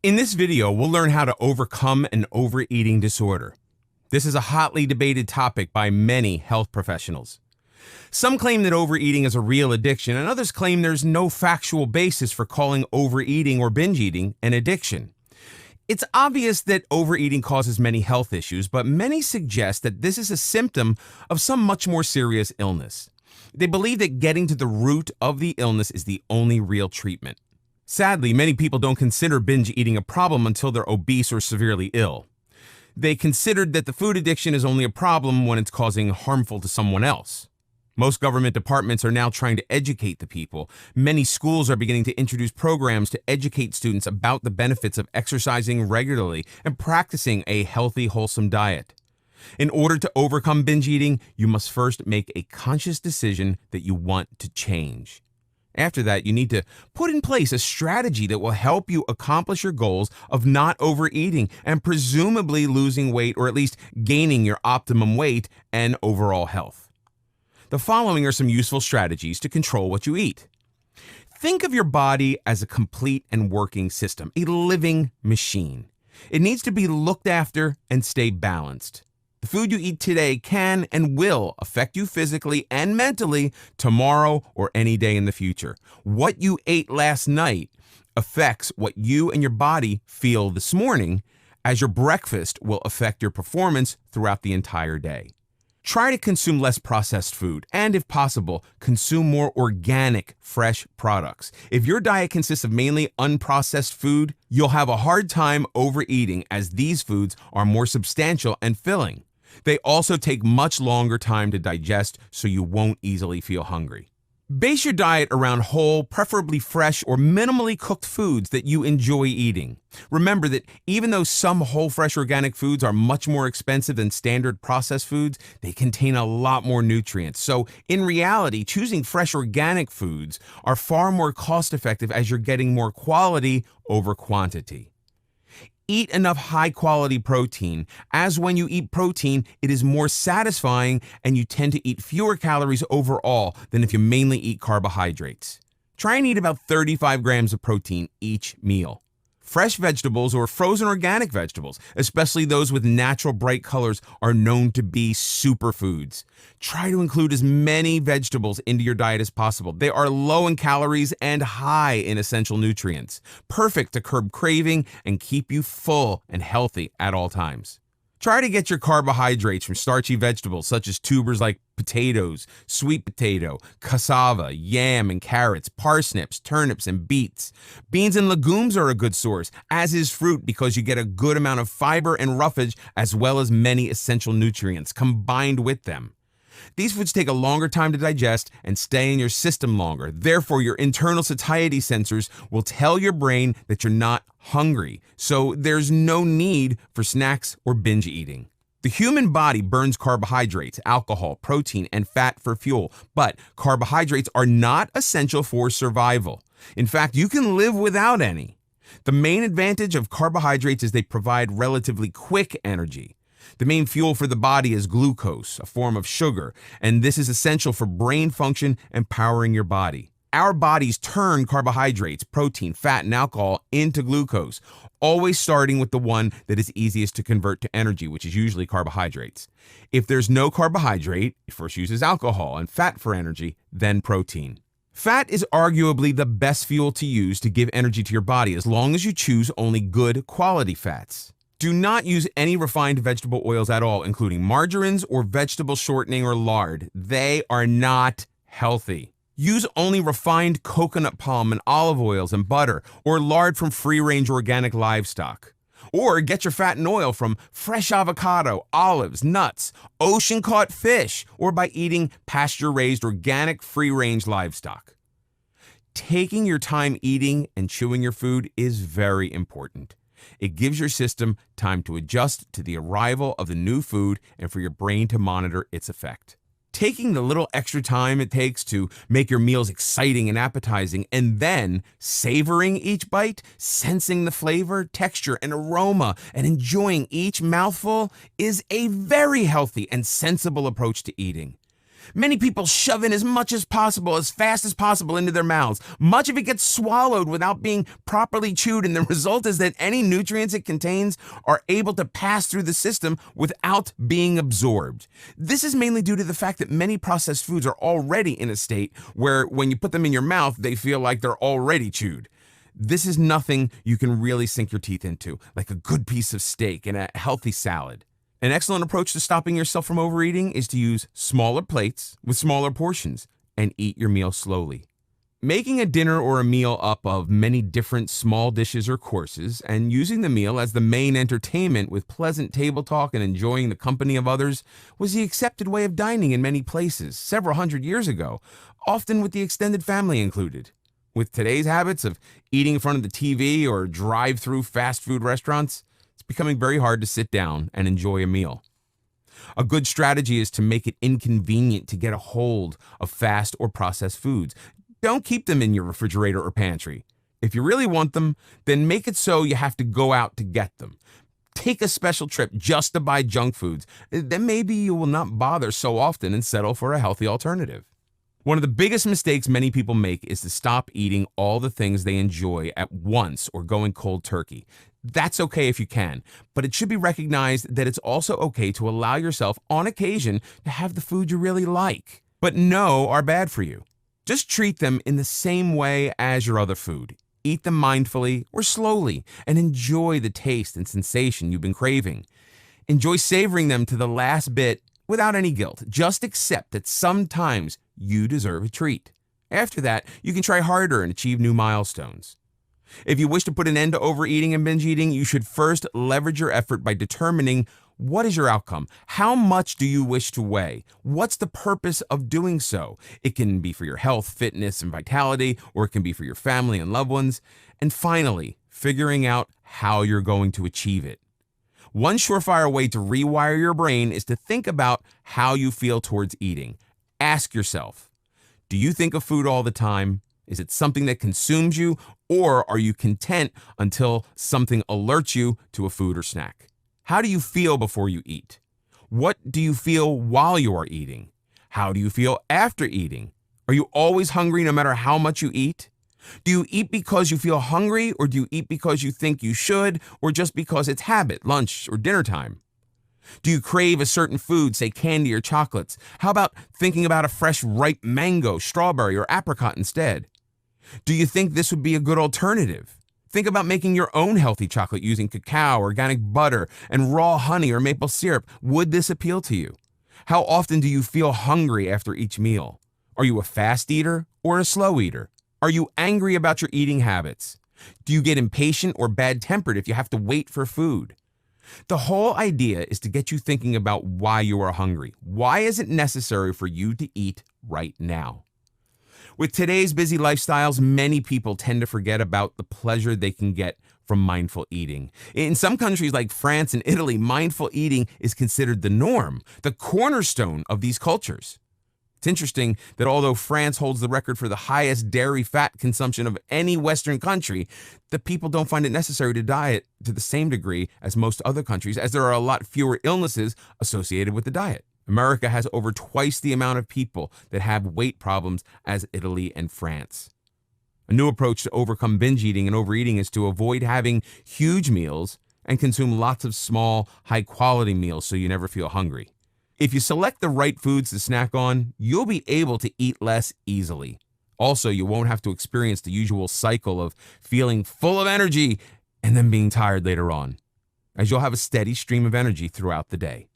In this video, we'll learn how to overcome an overeating disorder. This is a hotly debated topic by many health professionals. Some claim that overeating is a real addiction, and others claim there's no factual basis for calling overeating or binge eating an addiction. It's obvious that overeating causes many health issues, but many suggest that this is a symptom of some much more serious illness. They believe that getting to the root of the illness is the only real treatment. Sadly, many people don't consider binge eating a problem until they're obese or severely ill. They considered that the food addiction is only a problem when it's causing harmful to someone else. Most government departments are now trying to educate the people. Many schools are beginning to introduce programs to educate students about the benefits of exercising regularly and practicing a healthy, wholesome diet. In order to overcome binge eating, you must first make a conscious decision that you want to change. After that, you need to put in place a strategy that will help you accomplish your goals of not overeating and presumably losing weight, or at least gaining your optimum weight and overall health. The following are some useful strategies to control what you eat. Think of your body as a complete and working system, a living machine. It needs to be looked after and stay balanced. The food you eat today can and will affect you physically and mentally tomorrow or any day in the future. What you ate last night affects what you and your body feel this morning, as your breakfast will affect your performance throughout the entire day. Try to consume less processed food and, if possible, consume more organic, fresh products. If your diet consists of mainly unprocessed food, you'll have a hard time overeating, as these foods are more substantial and filling. They also take much longer time to digest, so you won't easily feel hungry. Base your diet around whole, preferably fresh or minimally cooked foods that you enjoy eating. Remember that even though some whole, fresh organic foods are much more expensive than standard processed foods, they contain a lot more nutrients. So in reality, choosing fresh organic foods are far more cost-effective, as you're getting more quality over quantity. Eat enough high-quality protein, as when you eat protein, it is more satisfying and you tend to eat fewer calories overall than if you mainly eat carbohydrates. Try and eat about 35 grams of protein each meal. Fresh vegetables or frozen organic vegetables, especially those with natural bright colors, are known to be superfoods. Try to include as many vegetables into your diet as possible. They are low in calories and high in essential nutrients, perfect to curb craving and keep you full and healthy at all times. Try to get your carbohydrates from starchy vegetables such as tubers like potatoes, sweet potato, cassava, yam and carrots, parsnips, turnips, and beets. Beans and legumes are a good source, as is fruit, because you get a good amount of fiber and roughage as well as many essential nutrients combined with them. These foods take a longer time to digest and stay in your system longer. Therefore, your internal satiety sensors will tell your brain that you're not hungry, so there's no need for snacks or binge eating. The human body burns carbohydrates, alcohol, protein, and fat for fuel, but carbohydrates are not essential for survival. In fact, you can live without any. The main advantage of carbohydrates is they provide relatively quick energy. The main fuel for the body is glucose, a form of sugar, and this is essential for brain function and powering your body. Our bodies turn carbohydrates, protein, fat, and alcohol into glucose, always starting with the one that is easiest to convert to energy, which is usually carbohydrates. If there's no carbohydrate, it first uses alcohol and fat for energy, then protein. Fat is arguably the best fuel to use to give energy to your body, as long as you choose only good quality fats. Do not use any refined vegetable oils at all, including margarines or vegetable shortening or lard. They are not healthy. Use only refined coconut, palm, and olive oils and butter, or lard from free-range organic livestock. Or get your fat and oil from fresh avocado, olives, nuts, ocean-caught fish, or by eating pasture-raised organic free-range livestock. Taking your time eating and chewing your food is very important. It gives your system time to adjust to the arrival of the new food and for your brain to monitor its effect. Taking the little extra time it takes to make your meals exciting and appetizing, and then savoring each bite, sensing the flavor, texture, and aroma, and enjoying each mouthful is a very healthy and sensible approach to eating. Many people shove in as much as possible, as fast as possible into their mouths. Much of it gets swallowed without being properly chewed, and the result is that any nutrients it contains are able to pass through the system without being absorbed. This is mainly due to the fact that many processed foods are already in a state where when you put them in your mouth, they feel like they're already chewed. This is nothing you can really sink your teeth into, like a good piece of steak and a healthy salad. An excellent approach to stopping yourself from overeating is to use smaller plates with smaller portions and eat your meal slowly. Making a dinner or a meal up of many different small dishes or courses and using the meal as the main entertainment with pleasant table talk and enjoying the company of others was the accepted way of dining in many places several hundred years ago, often with the extended family included. With today's habits of eating in front of the TV or drive-through fast food restaurants, it's becoming very hard to sit down and enjoy a meal. A good strategy is to make it inconvenient to get a hold of fast or processed foods. Don't keep them in your refrigerator or pantry. If you really want them, then make it so you have to go out to get them. Take a special trip just to buy junk foods. Then maybe you will not bother so often and settle for a healthy alternative. One of the biggest mistakes many people make is to stop eating all the things they enjoy at once or going cold turkey. That's okay if you can, but it should be recognized that it's also okay to allow yourself on occasion to have the food you really like, but know are bad for you. Just treat them in the same way as your other food. Eat them mindfully or slowly and enjoy the taste and sensation you've been craving. Enjoy savoring them to the last bit without any guilt. Just accept that sometimes you deserve a treat. After that, you can try harder and achieve new milestones. If you wish to put an end to overeating and binge eating, you should first leverage your effort by determining what is your outcome. How much do you wish to weigh? What's the purpose of doing so? It can be for your health, fitness, and vitality, or it can be for your family and loved ones. And finally, figuring out how you're going to achieve it. One surefire way to rewire your brain is to think about how you feel towards eating. Ask yourself, do you think of food all the time? Is it something that consumes you, or are you content until something alerts you to a food or snack? How do you feel before you eat? What do you feel while you are eating? How do you feel after eating? Are you always hungry no matter how much you eat? Do you eat because you feel hungry, or do you eat because you think you should, or just because it's habit, lunch or dinner time? Do you crave a certain food, say candy or chocolates? How about thinking about a fresh, ripe mango, strawberry, or apricot instead? Do you think this would be a good alternative? Think about making your own healthy chocolate using cacao, organic butter, and raw honey or maple syrup. Would this appeal to you? How often do you feel hungry after each meal? Are you a fast eater or a slow eater? Are you angry about your eating habits? Do you get impatient or bad-tempered if you have to wait for food? The whole idea is to get you thinking about why you are hungry. Why is it necessary for you to eat right now? With today's busy lifestyles, many people tend to forget about the pleasure they can get from mindful eating. In some countries like France and Italy, mindful eating is considered the norm, the cornerstone of these cultures. It's interesting that although France holds the record for the highest dairy fat consumption of any Western country, the people don't find it necessary to diet to the same degree as most other countries, as there are a lot fewer illnesses associated with the diet. America has over twice the amount of people that have weight problems as Italy and France. A new approach to overcome binge eating and overeating is to avoid having huge meals and consume lots of small, high-quality meals so you never feel hungry. If you select the right foods to snack on, you'll be able to eat less easily. Also, you won't have to experience the usual cycle of feeling full of energy and then being tired later on, as you'll have a steady stream of energy throughout the day.